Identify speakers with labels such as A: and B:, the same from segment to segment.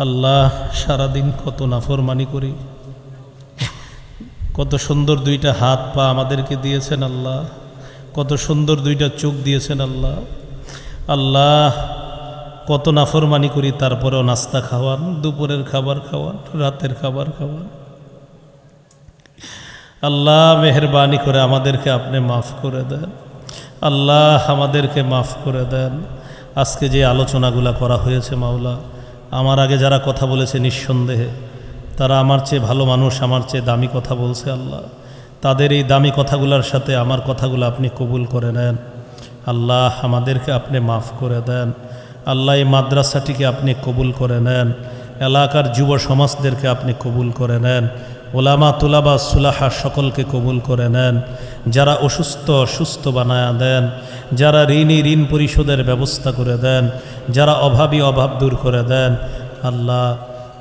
A: আল্লাহ সারাদিন কত নাফরমানি করি, কত সুন্দর দুইটা হাত পা আমাদেরকে দিয়েছেন আল্লাহ, কত সুন্দর দুইটা চোখ দিয়েছেন আল্লাহ। আল্লাহ কত নাফরমানি করি, তারপরেও নাস্তা খাওয়ান, দুপুরের খাবার খাওয়ান, রাতের খাবার খাওয়ান। আল্লাহ মেহেরবানি করে আমাদেরকে আপনি মাফ করে দেন। আল্লাহ আমাদেরকে মাফ করে দেন। আজকে যে আলোচনাগুলা করা হয়েছে মাওলা, আমার আগে যারা কথা বলেছে নিঃসন্দেহে তারা আমার চেয়ে ভালো মানুষ, আমার চেয়ে দামি কথা বলছে আল্লাহ। তাদের এই দামি কথাগুলোর সাথে আমার কথাগুলো আপনি কবুল করে নেন। আল্লাহ আমাদেরকে আপনি মাফ করে দেন। আল্লাহ এই মাদ্রাসাটিকে আপনি কবুল করে নেন। এলাকার যুব সমাজদেরকে আপনি কবুল করে নেন। ওলামা তুলাবা সুলাহা সকলকে কবুল করে নেন। যারা অসুস্থ সুস্থ বানায়া দেন, যারা ঋণী ঋণ পরিশোধের ব্যবস্থা করে দেন, যারা অভাবী অভাব দূর করে দেন। আল্লাহ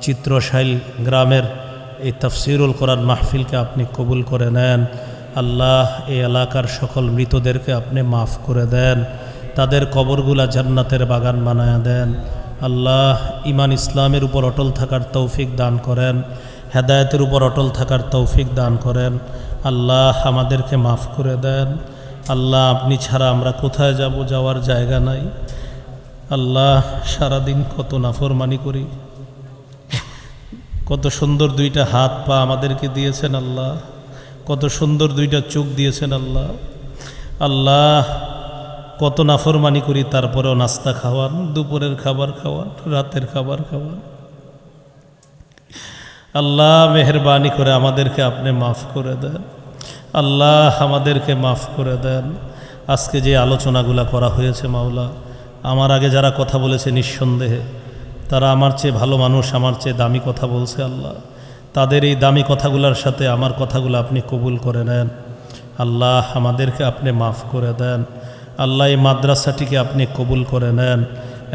A: চিত্রশাইল গ্রামের এই তাফসিরুল কোরআন মাহফিলকে আপনি কবুল করে নেন। আল্লাহ এই এলাকার সকল মৃতদেরকে আপনি মাফ করে দেন, তাদের কবরগুলা জান্নাতের বাগান বানায়া দেন। আল্লাহ ঈমান ইসলামের উপর অটল থাকার তৌফিক দান করেন, হেদায়েতের উপর অটল থাকার তৌফিক দান করেন। আল্লাহ আমাদেরকে মাফ করে দেন। আল্লাহ আপনি ছাড়া আমরা কোথায় যাব, যাওয়ার জায়গা নাই। আল্লাহ সারাদিন কত নাফরমানি করি, কত সুন্দর দুইটা হাত পা আমাদেরকে দিয়েছেন আল্লাহ, কত সুন্দর দুইটা চোখ দিয়েছেন আল্লাহ। আল্লাহ কত নাফরমানি করি, তারপরেও নাস্তা খাওয়ান, দুপুরের খাবার খাওয়ান, রাতের খাবার খাওয়ান। আল্লাহ মেহেরবানি করে আমাদেরকে আপনি মাফ করে দেন। আল্লাহ আমাদেরকে মাফ করে দেন। আজকে যে আলোচনাগুলা করা হয়েছে মাওলা, আমার আগে যারা কথা বলেছে নিঃসন্দেহে তারা আমার চেয়ে ভালো মানুষ, আমার চেয়ে দামি কথা বলছে আল্লাহ। তাদের এই দামি কথাগুলোর সাথে আমার কথাগুলো আপনি কবুল করে নেন। আল্লাহ আমাদেরকে আপনি মাফ করে দেন। আল্লাহ এই মাদ্রাসাটিকে আপনি কবুল করে নেন।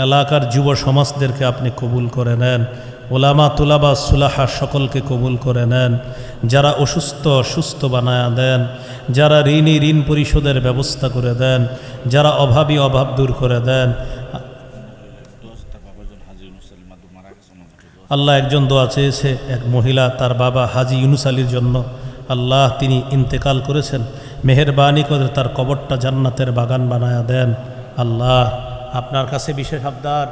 A: এলাকার যুব সমাজদেরকে আপনি কবুল করে নেন। ওলামা তুলাবা সুলাহা সকলকে কবুল করে নেন। যারা অসুস্থ সুস্থ বানায়া দেন, যারা ঋণী ঋণ পরিশোধের ব্যবস্থা করে দেন, যারা অভাবী অভাব দূর করে দেন। আল্লাহ একজন দোয়া চেয়েছে, এক মহিলা তার বাবা হাজি ইউনুস আলীর জন্য। আল্লাহ তিনি ইন্তেকাল করেছেন, মেহেরবানি করে তার কবরটা জান্নাতের বাগান বানায়া দেন। আল্লাহ আপনার কাছে বিশেষ আবদার,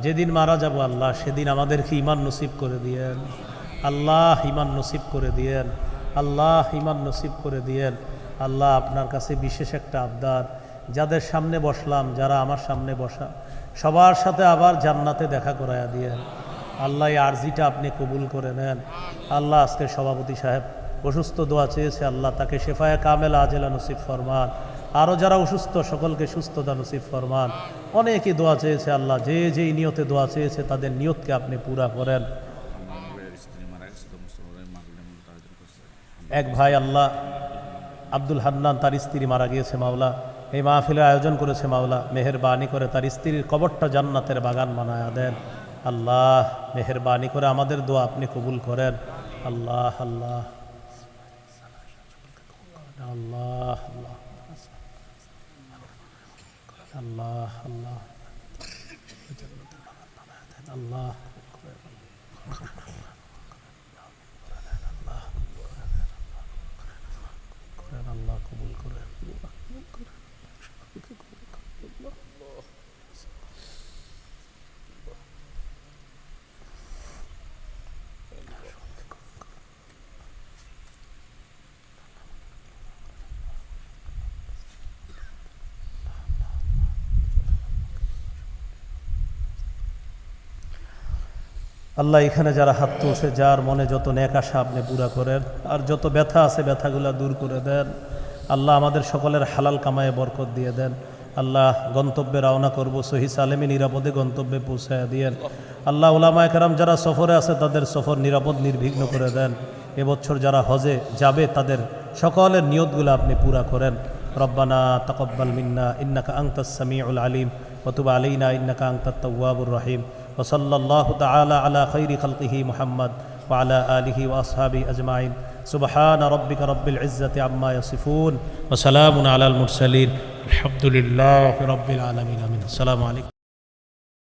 A: যেদিন মারা যাব আল্লাহ সেদিন আমাদেরকে ঈমান নসিব করে দিয়েন। আল্লাহ ঈমান নসিব করে দিয়েন। আল্লাহ ঈমান নসিব করে দিয়েন। আল্লাহ আপনার কাছে বিশেষ একটা আবদার, যাদের সামনে বসলাম, যারা আমার সামনে বসা, সবার সাথে আবার জান্নাতে দেখা করায়া দিয়েন। আল্লাহ এই আরজিটা আপনি কবুল করে নেন। আল্লাহ আজকে সভাপতি সাহেব অসুস্থ দোয়া চেয়েছে, আল্লাহ তাকে শেফায়ে কামেলা আজেলা নসিব ফরমান। আরও যারা অসুস্থ সকলকে সুস্থতা নসিব ফরমান। অনেকেই দোয়া চেয়েছে আল্লাহ, যে যেই নিয়তে দোয়া চেয়েছে তাদের নিয়তকে আপনি পুরা করেন। এক ভাই আল্লাহ আব্দুল হান্নান, তার স্ত্রী মারা গিয়েছে মাওলা, এই মাহফিলের আয়োজন করেছে মাওলা, মেহেরবানি করে তার স্ত্রীর কবরটা জান্নাতের বাগান বানায়া দেন। আল্লাহ মেহেরবানি করে আমাদের দোয়া আপনি কবুল করেন। আল্লাহ আল্লাহ আল্লাহ আল্লাহ আল্লাহ আল্লাহ আল্লাহ কবুল করে। আল্লাহ এখানে যারা হাত তুলছে, যার মনে যত নেক আশা আপনি পুরা করেন, আর যত ব্যথা আছে ব্যথাগুলা দূর করে দেন। আল্লাহ আমাদের সকলের হালাল কামায়ে বরকত দিয়ে দেন। আল্লাহ গন্তব্যে রওনা করব, সহি সালেমে নিরাপদে গন্তব্যে পৌঁছায়া দিয়েন। আল্লাহ উলামায়ে কেরাম যারা সফরে আছে তাদের সফর নিরাপদ নির্বিঘ্ন করে দেন। এবছর যারা হজে যাবে তাদের সকলের নিয়তগুলো আপনি পুরা করেন। রব্বানা তাকাব্বাল মিন্না ইন্নাকা আনতাস সামিউল আলিম ওয়া তুব আলাইনা ইন্নাকা আনতাত তাওয়াবুর রহিম। وصلى الله تعالى على خير خلقه محمد وعلى آله وأصحابه أجمعين. سبحان ربك رب العزة عما يصفون وسلام على المرسلين الحمد لله رب العالمين. آمين. السلام عليكم.